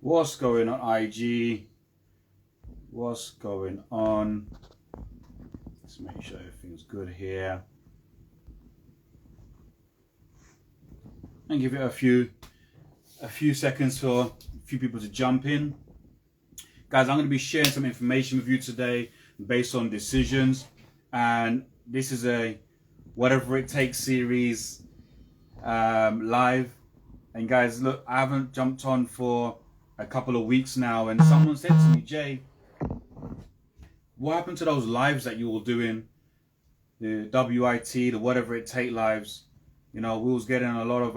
What's going on, IG? What's going on? Let's make sure everything's good here. And give it a few seconds for a few people to jump in. Guys, I'm going to be sharing some information with you today based on decisions. And this is a whatever it takes series live. And guys, look, I haven't jumped on for a couple of weeks now, and someone said to me, Jay, what happened to those lives that you were doing, the WIT, the whatever it take lives? You know, we was getting a lot of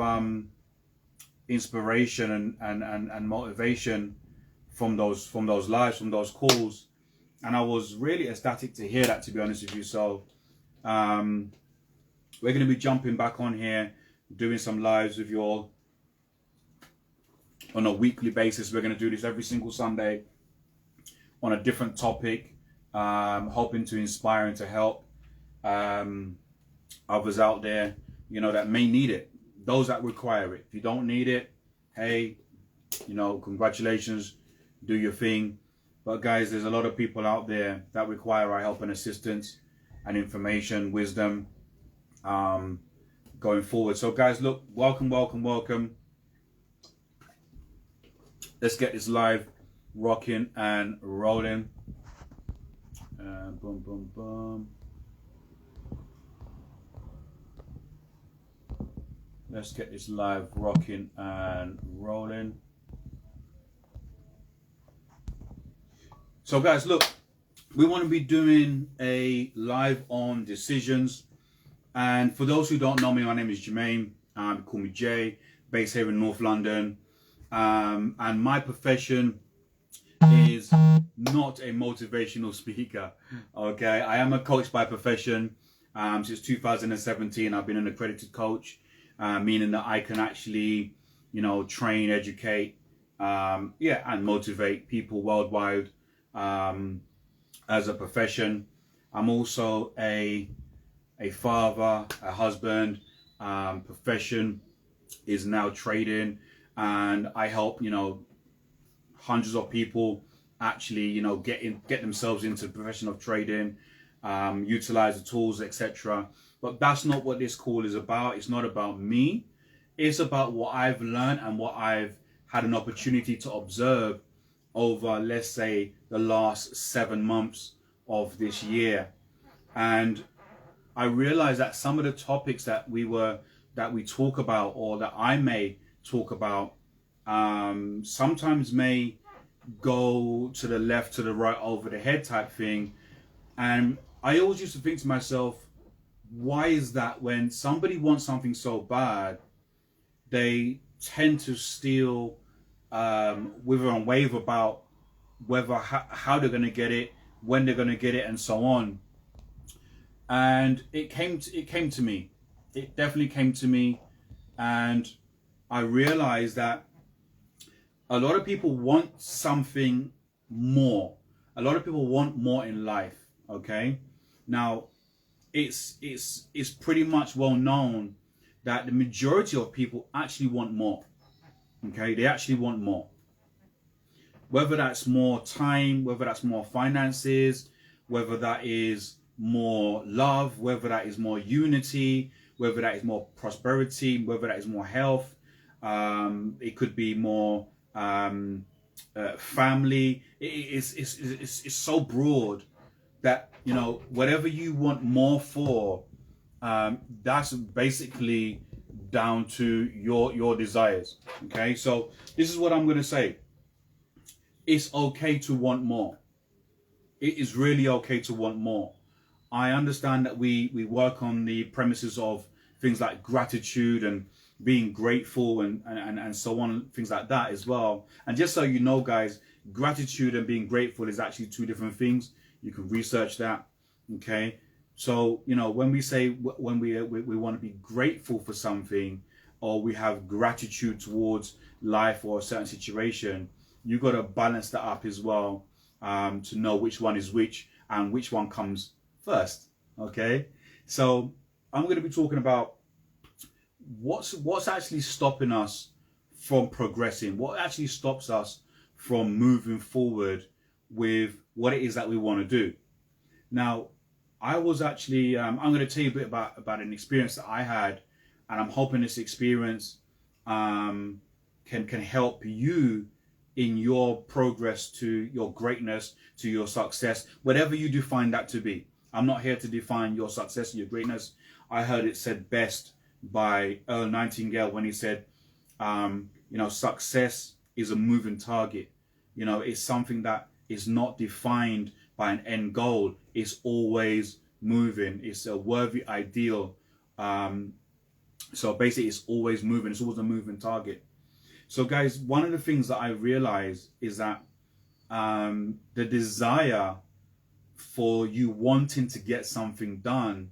inspiration and motivation from those lives, from those calls, and I was really ecstatic to hear that, to be honest with you. So we're going to be jumping back on here, doing some lives with you all on a weekly basis. We're going to do this every single Sunday on a different topic, hoping to inspire and to help others out there, you know, that may need it, those that require it. If you don't need it, hey, you know, congratulations, do your thing. But guys, there's a lot of people out there that require our help and assistance and information, wisdom, going forward. So guys, look, welcome. Let's get this live rocking and rolling. Boom, boom, boom. Let's get this live rocking and rolling. So guys, look, we want to be doing a live on decisions. And for those who don't know me, my name is Jermaine. Call me Jay, based here in North London. And my profession is not a motivational speaker. Okay, I am a coach by profession. Since 2017, I've been an accredited coach, meaning that I can actually, you know, train, educate, and motivate people worldwide as a profession. I'm also a father, a husband. Profession is now trading, and I help, you know, hundreds of people actually, you know, get themselves into the profession of trading, utilize the tools, etc. But that's not what this call is about. It's not about me. It's about what I've learned and what I've had an opportunity to observe over, let's say, the last 7 months of this year. And I realized that some of the topics that we talk about, or that I may talk about, sometimes may go to the left, to the right, over the head type thing. And I always used to think to myself, why is that? When somebody wants something so bad, they tend to still wither and wave about whether how they're going to get it, when they're going to get it, and so on. And it came to me. It definitely came to me, and I realized that a lot of people want something more. A lot of people want more in life. Okay, now it's pretty much well known that the majority of people actually want more. Okay, they actually want more. Whether that's more time, whether that's more finances, whether that is more love, whether that is more unity, whether that is more prosperity, whether that is more health, it could be more family. It's so broad that, you know, whatever you want more for, that's basically down to your desires. Okay, so this is what I'm going to say. It's okay to want more. It is really okay to want more. I understand that we work on the premises of things like gratitude and being grateful and so on, things like that as well. And just so you know, guys, gratitude and being grateful is actually two different things. You can research that. Okay, so, you know, when we say, when we want to be grateful for something, or we have gratitude towards life or a certain situation, you got to balance that up as well, to know which one is which and which one comes first. Okay, so I'm going to be talking about what's actually stopping us from progressing, what actually stops us from moving forward with what it is that we want to do. Now, I was actually, I'm going to tell you a bit about an experience that I had, and I'm hoping this experience can help you in your progress to your greatness, to your success, whatever you define that to be. I'm not here to define your success and your greatness. I heard it said best by Earl Nightingale when he said, success is a moving target. It's something that is not defined by an end goal. It's always moving. It's a worthy ideal. So basically, it's always moving. It's always a moving target. So guys, one of the things that I realized is that the desire for you wanting to get something done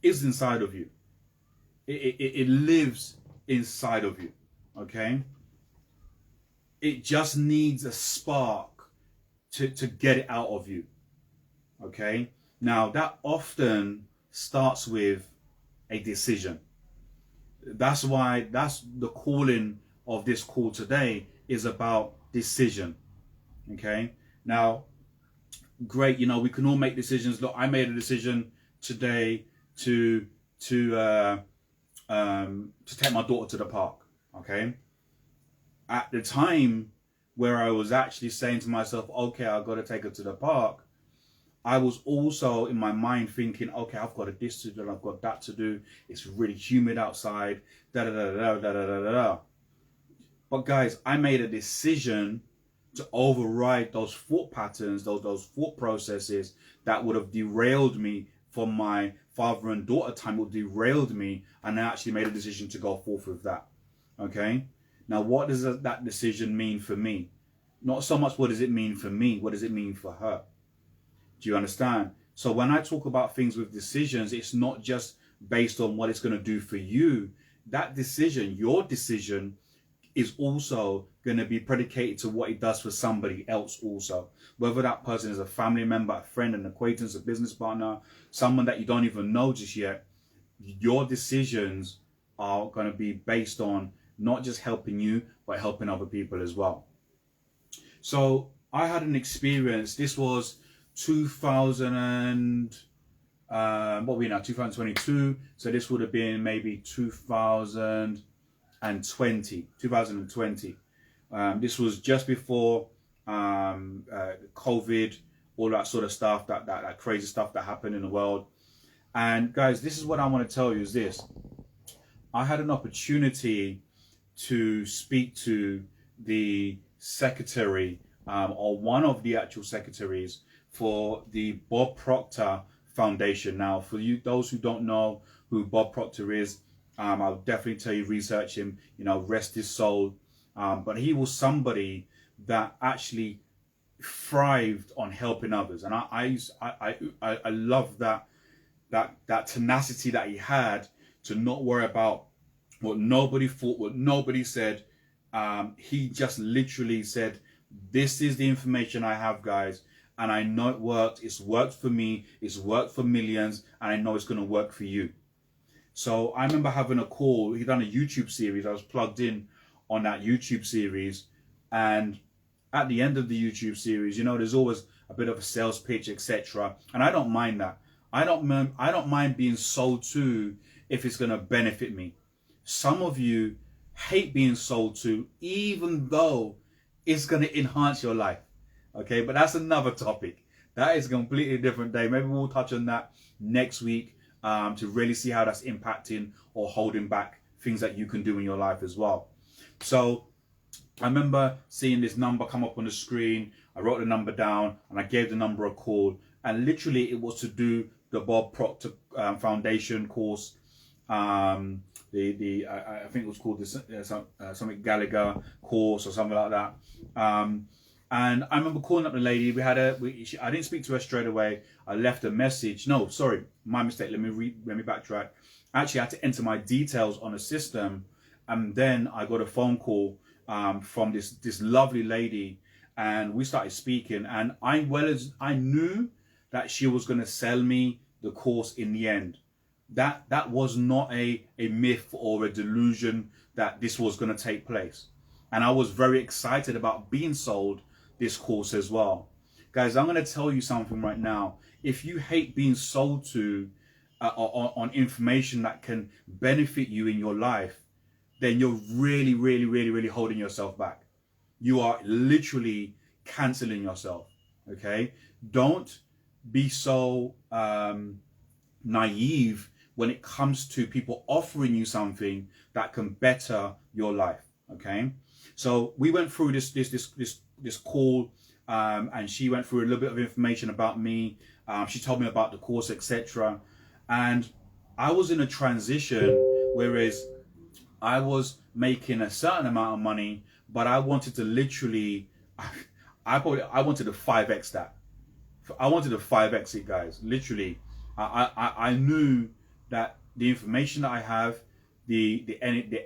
is inside of you. It lives inside of you, okay? It just needs a spark to get it out of you, okay? Now, that often starts with a decision. That's why, that's the calling of this call today, is about decision, okay? Now, great, we can all make decisions. Look, I made a decision today to take my daughter to the park, okay? At the time where I was actually saying to myself, okay, I've got to take her to the park, I was also in my mind thinking, okay, I've got this to do, I've got that to do, it's really humid outside, da da da da da da da da da. But guys, I made a decision to override those thought patterns, those thought processes that would have derailed me from my father and daughter time, would derailed me, and I actually made a decision to go forth with that. Okay? Now, what does that decision mean for me? Not so much what does it mean for me, what does it mean for her? Do you understand? So when I talk about things with decisions, it's not just based on what it's going to do for you. That decision, your decision, is also going to be predicated to what it does for somebody else also. Whether that person is a family member, a friend, an acquaintance, a business partner, someone that you don't even know just yet, your decisions are going to be based on not just helping you, but helping other people as well. So I had an experience. This was 2022. So this would have been maybe 2020. This was just before COVID, all that sort of stuff, that crazy stuff that happened in the world. And guys, this is what I want to tell you is this. I had an opportunity to speak to the secretary, or one of the actual secretaries for the Bob Proctor Foundation. Now, for you, those who don't know who Bob Proctor is, I'll definitely tell you, research him, rest his soul. But he was somebody that actually thrived on helping others. And I love that tenacity that he had to not worry about what nobody thought, what nobody said. He just literally said, this is the information I have, guys. And I know it worked. It's worked for me. It's worked for millions. And I know it's going to work for you. So I remember having a call. He'd done a YouTube series. I was plugged in on that YouTube series. And at the end of the YouTube series, there's always a bit of a sales pitch, etc. And I don't mind that. I don't mind being sold to if it's going to benefit me. Some of you hate being sold to, even though it's going to enhance your life. Okay, but that's another topic. That is a completely different day. Maybe we'll touch on that next week to really see how that's impacting or holding back things that you can do in your life as well. So I remember seeing this number come up on the screen. I wrote the number down and I gave the number a call. And literally it was to do the Bob Proctor Foundation course. I think it was called something Gallagher course or something like that. And I remember calling up the lady. I didn't speak to her straight away. I left a message. No, sorry, my mistake. Let me backtrack. Actually, I had to enter my details on a system, and then I got a phone call from this lovely lady, and we started speaking. And I knew that she was going to sell me the course in the end. That was not a myth or a delusion that this was going to take place. And I was very excited about being sold this course as well. Guys, I'm going to tell you something right now. If you hate being sold to on information that can benefit you in your life, then you're really, really, really, really holding yourself back. You are literally canceling yourself. Okay? Don't be so naive when it comes to people offering you something that can better your life. Okay? So we went through this call, and she went through a little bit of information about me. She told me about the course, etc. And I was in a transition, whereas I was making a certain amount of money, but I wanted to literally, I wanted to 5x that. I wanted to 5x it, guys. Literally, I knew that the information that I have, the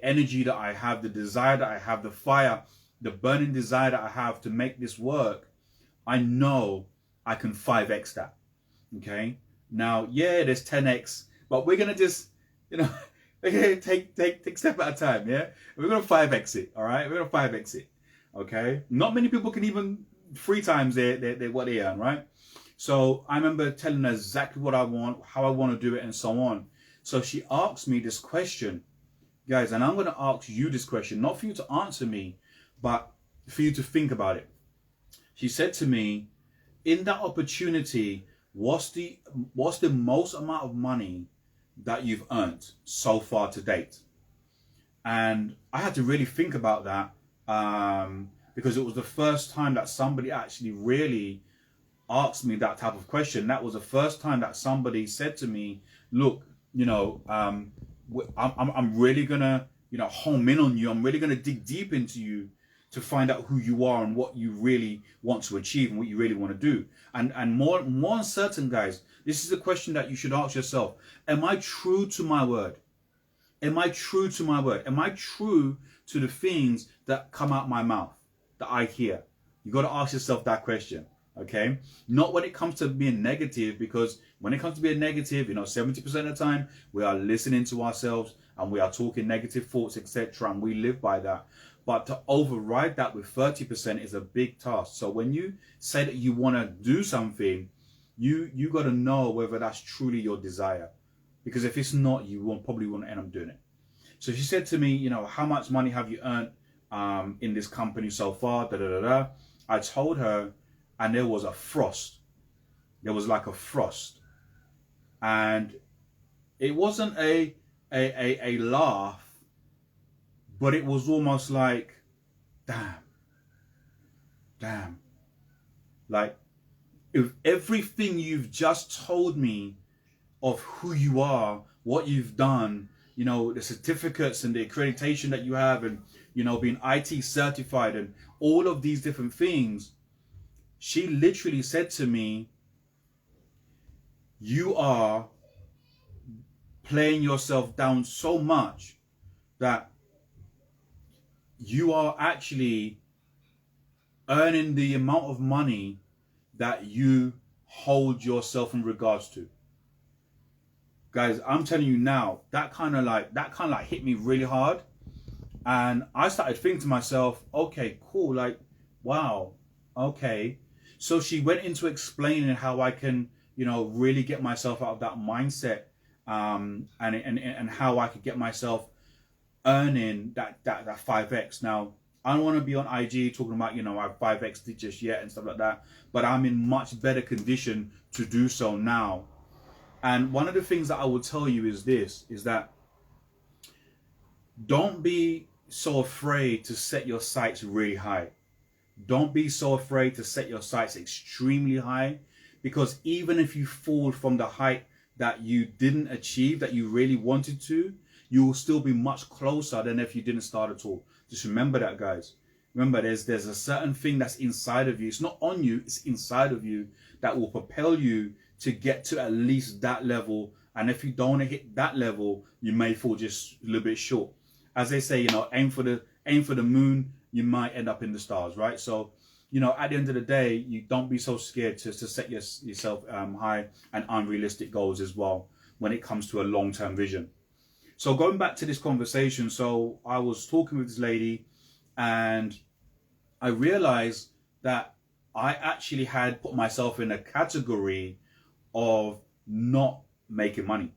energy that I have, the desire that I have, the fire, the burning desire that I have to make this work, I know I can 5x that. Okay. Now, yeah, there's 10x, but we're gonna just, take step at a time. Yeah, we're gonna 5x it. All right, we're gonna 5x it. Okay. Not many people can even 3 times their what they earn, right? So I remember telling her exactly what I want, how I want to do it, and so on. So she asked me this question, guys, and I'm going to ask you this question, not for you to answer me, but for you to think about it. She said to me, in that opportunity, what's the most amount of money that you've earned so far to date? And I had to really think about that, because it was the first time that somebody actually really asked me that type of question. That was the first time that somebody said to me, look, I'm really gonna, home in on you. I'm really gonna dig deep into you to find out who you are and what you really want to achieve and what you really want to do. And more uncertain, guys, this is a question that you should ask yourself. Am I true to my word? Am I true to my word? Am I true to the things that come out my mouth, that I hear? You got to ask yourself that question. Okay, not when it comes to being negative, because when it comes to being negative, 70% of the time we are listening to ourselves and we are talking negative thoughts, etc., and we live by that. But to override that with 30% is a big task. So when you say that you want to do something, you got to know whether that's truly your desire, because if it's not, you probably won't end up doing it. So she said to me, how much money have you earned in this company so far? I told her, and there was a frost. There was like a frost. And it wasn't a laugh, but it was almost like, damn. Like, if everything you've just told me of who you are, what you've done, the certificates and the accreditation that you have, and, being IT certified and all of these different things, she literally said to me, you are playing yourself down so much that you are actually earning the amount of money that you hold yourself in regards to. Guys, I'm telling you now, that kind of hit me really hard. And I started thinking to myself, okay, cool, like, wow, okay. So she went into explaining how I can, really get myself out of that mindset, and how I could get myself earning that 5x. Now, I don't want to be on IG talking about, I 5x did just yet and stuff like that, but I'm in much better condition to do so now. And one of the things that I will tell you is this, is that don't be so afraid to set your sights really high. Don't be so afraid to set your sights extremely high, because even if you fall from the height that you didn't achieve, that you really wanted to, you will still be much closer than if you didn't start at all. Just remember that, guys. Remember, there's a certain thing that's inside of you. It's not on you, it's inside of you, that will propel you to get to at least that level. And if you don't hit that level, you may fall just a little bit short. As they say, aim for the moon, you might end up in the stars, right? So, at the end of the day, you don't be so scared to set yourself high and unrealistic goals as well when it comes to a long-term vision. So going back to this conversation, so I was talking with this lady, And I realized that I actually had put myself in a category of not making money.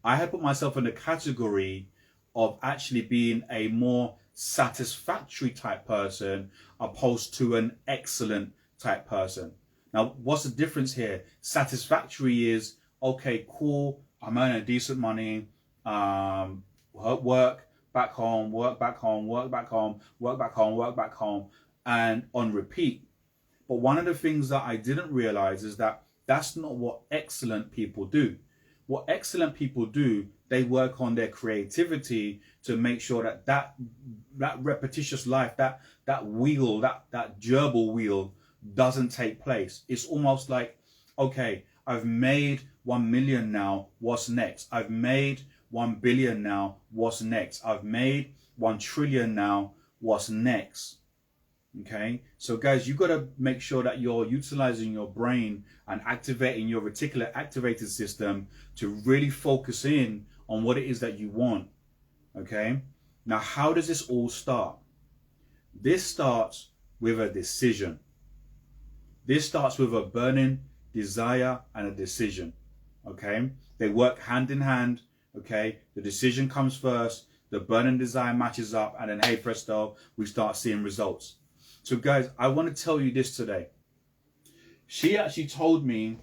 I had put myself in a category of actually being a more satisfactory type person opposed to an excellent type person. Now, what's the difference here? Satisfactory is, okay, cool, I'm earning decent money, work back home, work back home, work back home, work back home, work back home, and on repeat. But one of the things that I didn't realize is that that's not what excellent people do. What excellent people do, they work on their creativity to make sure that repetitious life, that wheel, that gerbil wheel doesn't take place. It's almost like, okay, I've made 1 million now, what's next? I've made 1 billion now, what's next? I've made 1 trillion now, what's next? Okay, so guys, you got to make sure that you're utilizing your brain and activating your reticular activated system to really focus in on what it is that you want. Okay, now how does this all start? This starts with a decision. This starts with a burning desire and a decision. Okay, they work hand in hand. Okay, the decision comes first, the burning desire matches up, and then hey presto, we start seeing results. So guys, I want to tell you this today. She actually told me,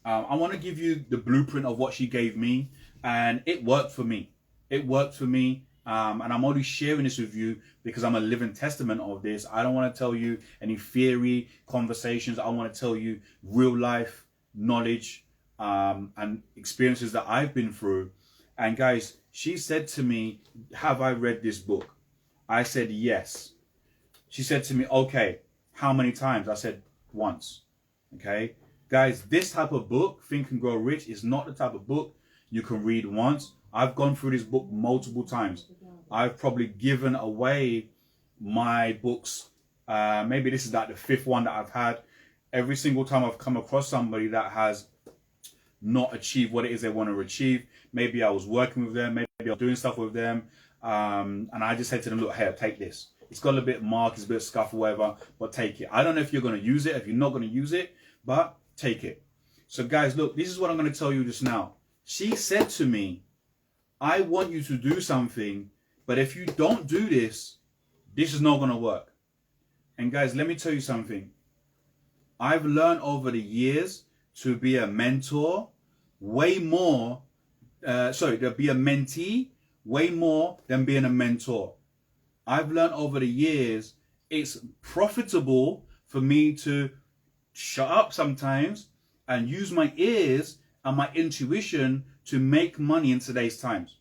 I want to give you the blueprint of what she gave me, and it worked for me. It worked for me, and I'm only sharing this with you because I'm a living testament of this. I don't want to tell you any theory conversations. I want to tell you real life knowledge and experiences that I've been through. And guys, she said to me, have I read this book? I said, yes. She said to me, okay, how many times? I said, once. Okay. Guys, this type of book, Think and Grow Rich, is not the type of book you can read once. I've gone through this book multiple times. I've probably given away my books. Maybe this is like the 5th one that I've had. Every single time I've come across somebody that has not achieved what it is they want to achieve. Maybe I was working with them. Maybe I was doing stuff with them. And I just said to them, look, here, take this. It's got a bit of mark, it's a bit of scuff or whatever, but take it. I don't know if you're going to use it, if you're not going to use it, but take it. So guys, look, this is what I'm going to tell you just now. She said to me, I want you to do something, but if you don't do this, this is not going to work. And guys, let me tell you something. I've learned over the years to be a mentor way more, to be a mentee way more than being a mentor. I've learned over the years, it's profitable for me to shut up sometimes and use my ears and my intuition to make money in today's times.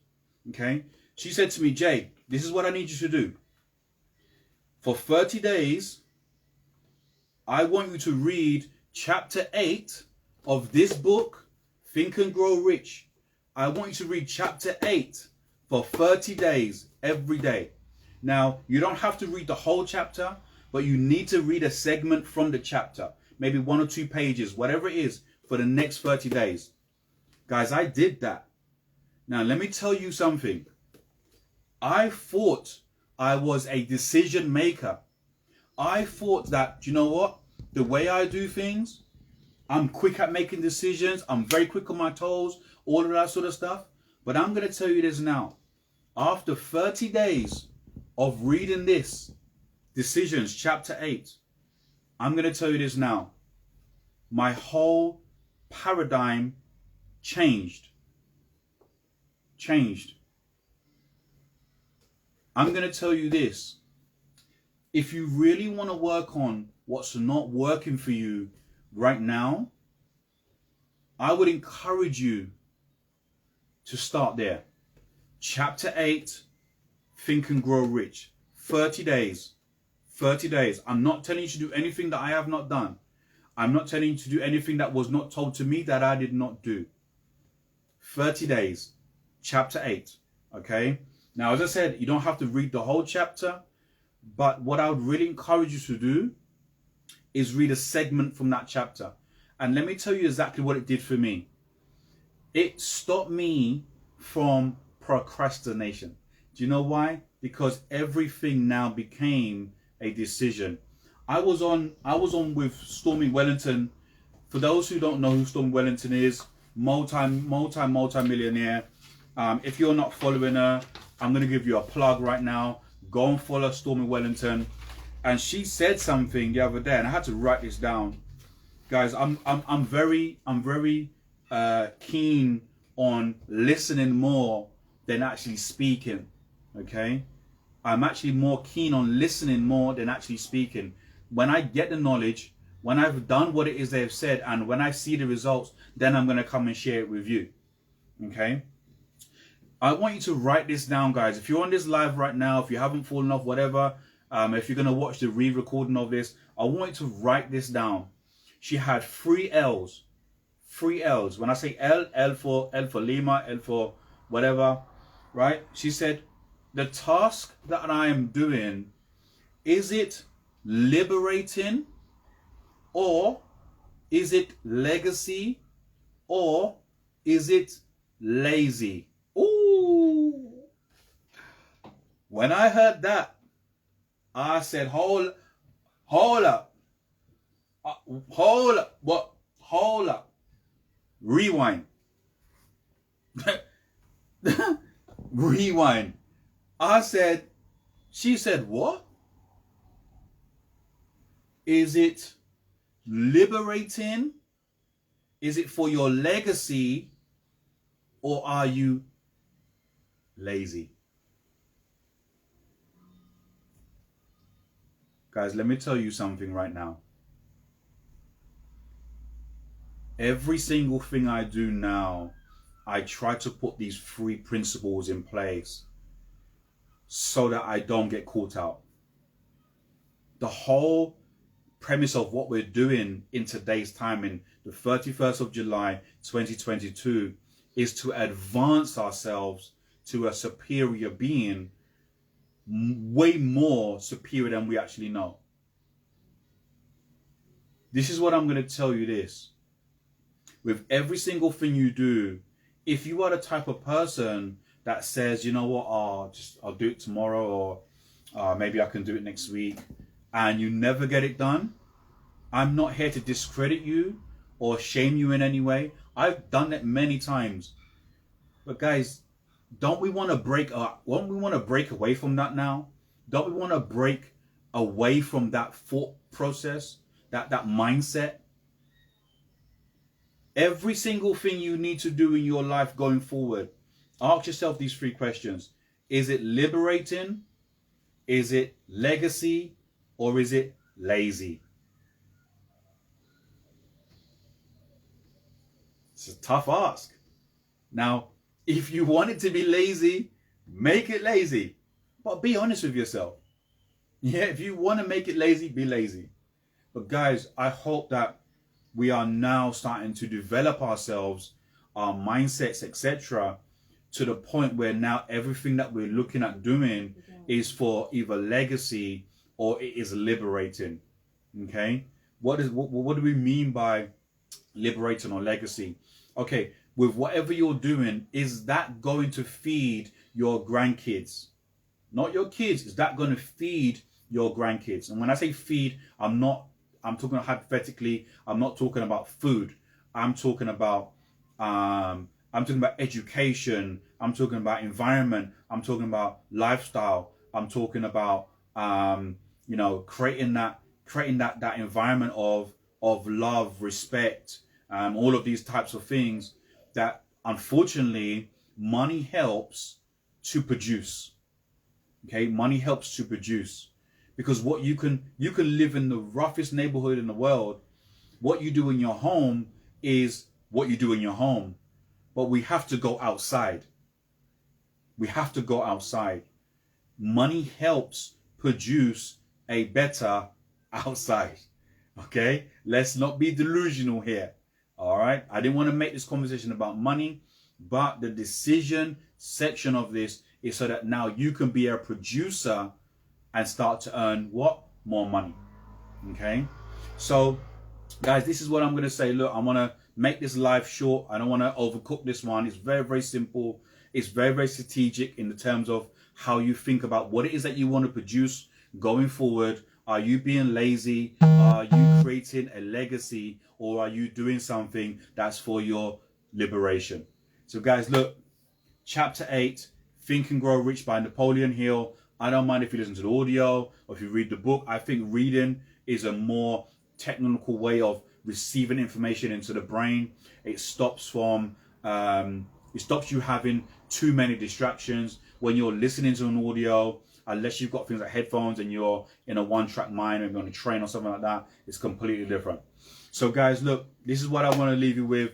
Okay? She said to me, Jay, this is what I need you to do. For 30 days, I want you to read chapter 8 of this book, Think and Grow Rich. I want you to read chapter 8 for 30 days every day. Now, you don't have to read the whole chapter, but you need to read a segment from the chapter, maybe 1 or 2 pages, whatever it is, for the next 30 days. Guys, I did that. Now, let me tell you something. I thought I was a decision maker. I thought that, you know what? The way I do things, I'm quick at making decisions. I'm very quick on my toes, all of that sort of stuff. But I'm going to tell you this now. After 30 days of reading this, Decisions, chapter 8, I'm going to tell you this now. My whole paradigm changed. I'm going to tell you this. If you really want to work on what's not working for you right now, I would encourage you to start there. Chapter 8, Think and Grow Rich. 30 days. 30 days. I'm not telling you to do anything that I have not done. I'm not telling you to do anything that was not told to me that I did not do. 30 days. Chapter 8. Okay? Now, as I said, you don't have to read the whole chapter, but what I would really encourage you to do is read a segment from that chapter. And let me tell you exactly what it did for me. It stopped me from procrastination. Do you know why? because everything now became a decision. I was on with Stormy Wellington. For those who don't know who Stormy Wellington is, multi-millionaire. If you're not following her, I'm going to give you a plug right now. Go and follow Stormy Wellington. And she said something the other day, and I had to write this down. Guys, I'm very keen on listening more than actually speaking. Okay, I'm actually more keen on listening more than actually speaking. When I get the knowledge, when I've done what it is they've said, and when I see the results, then I'm going to come and share it with you. Okay, I want you to write this down, guys. If you're on this live right now, if you haven't fallen off, whatever, if you're going to watch the re-recording of this, I want you to write this down. She had 3 L's. 3 L's. When I say L for Lima, L for whatever, right? She said, the task that I am doing, is it liberating, or is it legacy, or is it lazy? Ooh. When I heard that, I said, hold up. Hold up. What? Hold up. Rewind. Rewind. She said, what? Is it liberating? Is it for your legacy? Or are you lazy? Guys, let me tell you something right now. Every single thing I do now, I try to put these 3 principles in place so that I don't get caught out. The whole premise of what we're doing in today's time, in the 31st of July 2022, is to advance ourselves to a superior being, way more superior than we actually know. This is what I'm going to tell you this. With every single thing you do, if you are the type of person that says, you know what, I'll do it tomorrow, or maybe I can do it next week, and you never get it done, I'm not here to discredit you or shame you in any way. I've done it many times. But guys, don't we want to break away from that now? Don't we want to break away from that thought process, that mindset? Every single thing you need to do in your life going forward, ask yourself these 3 questions. Is it liberating? Is it legacy? Or is it lazy? It's a tough ask. Now, if you want it to be lazy, make it lazy. But be honest with yourself. Yeah, if you want to make it lazy, be lazy. But guys, I hope that we are now starting to develop ourselves, our mindsets, etc., to the point where now everything that we're looking at doing is for either legacy or it is liberating. Okay, what do we mean by liberating or legacy? Okay, with whatever you're doing, is that going to feed your grandkids? Not your kids. Is that going to feed your grandkids? And when I say feed, I'm talking hypothetically. I'm not talking about food. I'm talking about education. I'm talking about environment. I'm talking about lifestyle. I'm talking about creating that environment of love, respect, all of these types of things that unfortunately money helps to produce. Okay, money helps to produce. Because what you can live in the roughest neighborhood in the world. What you do in your home is what you do in your home. But we have to go outside. We have to go outside. Money helps produce a better outside. Okay? Let's not be delusional here. All right? I didn't want to make this conversation about money, but the decision section of this is so that now you can be a producer and start to earn what? More money. Okay? So, guys, this is what I'm going to say. Look, I want to make this live short. I don't want to overcook this one. It's very, very simple. It's very, very strategic in the terms of how you think about what it is that you want to produce going forward. Are you being lazy? Are you creating a legacy? Or are you doing something that's for your liberation? So guys, look, chapter 8, Think and Grow Rich by Napoleon Hill. I don't mind if you listen to the audio or if you read the book. I think reading is a more technical way of receiving information into the brain. It stops from, it stops you having too many distractions when you're listening to an audio. Unless you've got things like headphones and you're in a one-track mind or you're on a train or something like that, it's completely different. So guys, look, this is what I want to leave you with.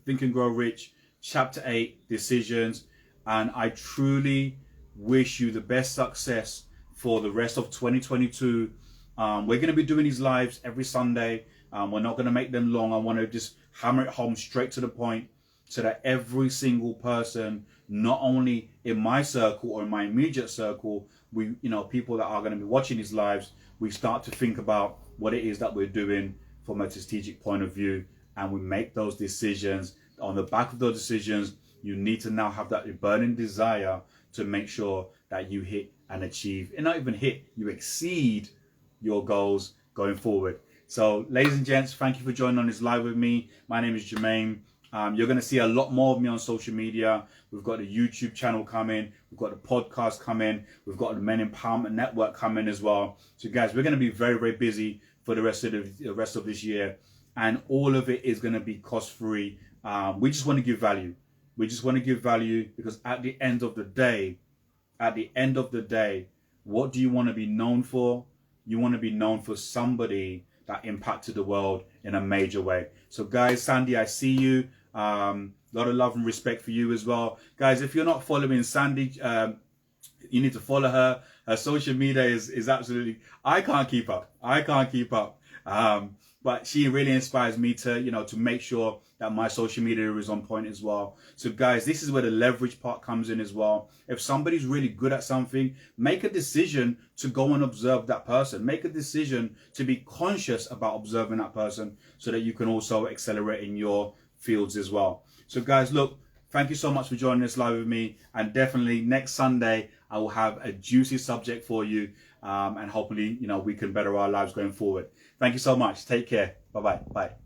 Think and Grow Rich, chapter 8, decisions. And I truly wish you the best success for the rest of 2022. We're going to be doing these lives every Sunday. We're not going to make them long. I want to just hammer it home straight to the point so that every single person, not only in my circle or in my immediate circle, we, people that are going to be watching these lives, we start to think about what it is that we're doing from a strategic point of view, and we make those decisions. On the back of those decisions, you need to now have that burning desire to make sure that you hit and achieve, and not even hit, you exceed your goals going forward. So ladies and gents, thank you for joining on this live with me. My name is Jermaine. You're going to see a lot more of me on social media. We've got the YouTube channel coming. We've got the podcast coming. We've got the Men Empowerment Network coming as well. So guys, we're going to be very, very busy for the rest of this year. And all of it is going to be cost-free. We just want to give value. We just want to give value because at the end of the day, what do you want to be known for? You want to be known for somebody that impacted the world in a major way. So guys, Sandy, I see you. A lot of love and respect for you as well. Guys, if you're not following Sandy, you need to follow her. Her social media is absolutely, I can't keep up. But she really inspires me to, to make sure that my social media is on point as well. So guys, this is where the leverage part comes in as well. If somebody's really good at something, make a decision to go and observe that person. Make a decision to be conscious about observing that person so that you can also accelerate in your fields as well. So guys, look, thank you so much for joining us live with me. And definitely next Sunday, I will have a juicy subject for you. And hopefully, we can better our lives going forward. Thank you so much. Take care. Bye-bye. Bye.